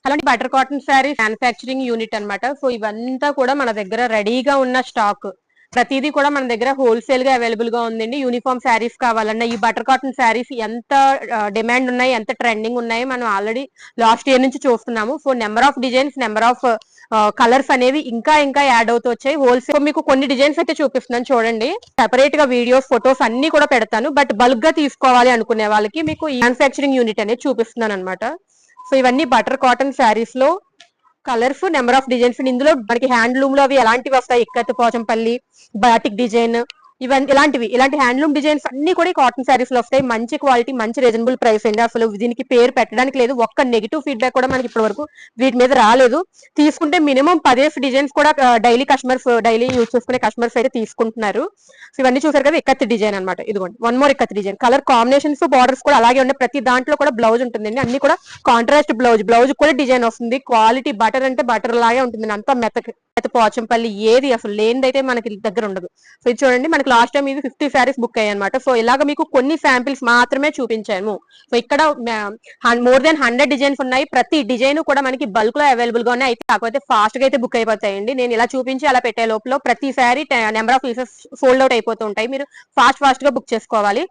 అలాంటి butter cotton sari manufacturing unit అన్నమాట. So ఇవంతా కూడా మన దగ్గర రెడీగా ఉన్న స్టాక్. ప్రతిదీ కూడా మన దగ్గర హోల్సేల్ గా అవైలబుల్ గా ఉందండి. యూనిఫామ్ శారీస్ కావాలన్నా ఈ బటర్ కాటన్ శారీస్ ఎంత డిమాండ్ ఉన్నాయి, ఎంత ట్రెండింగ్ ఉన్నాయి మనం ఆల్రెడీ లాస్ట్ ఇయర్ నుంచి చూస్తున్నాము. So number of designs, number of colours అనేవి ఇంకా ఇంకా యాడ్ అవుతూ వచ్చాయి. హోల్సేల్ మీకు కొన్ని డిజైన్స్ అయితే చూపిస్తున్నాను చూడండి. సెపరేట్ గా వీడియోస్, ఫొటోస్ అన్ని కూడా పెడతాను. బట్ బల్క్ గా తీసుకోవాలి అనుకునే వాళ్ళకి మీకు ఈ మ్యానుఫ్యాక్చరింగ్ యూనిట్ అనేది చూపిస్తున్నాను అనమాట. సో ఇవన్నీ బటర్ కాటన్ శారీస్ లో కలర్స్, నెంబర్ ఆఫ్ డిజైన్స్. ఇందులో మనకి హ్యాండ్లూమ్ లో అవి ఎలాంటివి వస్తాయి, ఇక్కత్ పోచంపల్లి, బాటిక్ డిజైన్, ఇవన్నీ ఇలాంటి హ్యాండ్లూమ్ డిజైన్స్ అన్ని కూడా కాటన్ శారీస్ లో వస్తాయి. మంచి క్వాలిటీ, మంచి రీజనబుల్ ప్రైస్ అండి. అసలు దీనికి పేరు పెట్టడానికి లేదు. ఒక్క నెగిటివ్ ఫీడ్బ్యాక్ కూడా మనకి ఇప్పటి వరకు వీటి మీద రాలేదు. తీసుకుంటే మినిమం 10 డిజైన్స్ కూడా డైలీ యూజ్ చేసుకునే కస్టమర్స్ అయితే తీసుకుంటున్నారు. సో ఇవన్నీ చూసారు కదా, ఇక్కత్ డిజైన్ అనమాట. ఇదిగోండి one more ikat design. Colour combinations, borders కూడా అలాగే ఉన్నాయి. ప్రతి దాంట్లో కూడా బ్లౌజ్ ఉంటుందండి. అన్ని కూడా కాంట్రాస్ట్ బ్లౌజ్ కూడా డిజైన్ వస్తుంది. క్వాలిటీ బటర్ అంటే బటర్ లాగే ఉంటుంది. అంతా మెత్తకి పోచంపల్లి ఏది అసలు లేనిదైతే మనకి దగ్గర ఉండదు. సో ఇది చూడండి, మనకి లాస్ట్ టైం ఇది 50 శారీస్ బుక్ అయ్యాయి అనమాట. సో ఇలాగ మీకు కొన్ని శాంపిల్స్ మాత్రమే చూపించాము. సో ఇక్కడ మోర్ దెన్ 100 డిజైన్స్ ఉన్నాయి. ప్రతి డిజైన్ కూడా మనకి బల్క్ లో అవైలబుల్ గా ఉన్నాయి. అయితే కాకపోతే ఫాస్ట్ గా అయితే బుక్ అయిపోతాయండి. నేను ఇలా చూపించి అలా పెట్టే లోపల ప్రతి sari number of pieces sold out అయిపోతూ ఉంటాయి. మీరు ఫాస్ట్ గా బుక్ చేసుకోవాలి.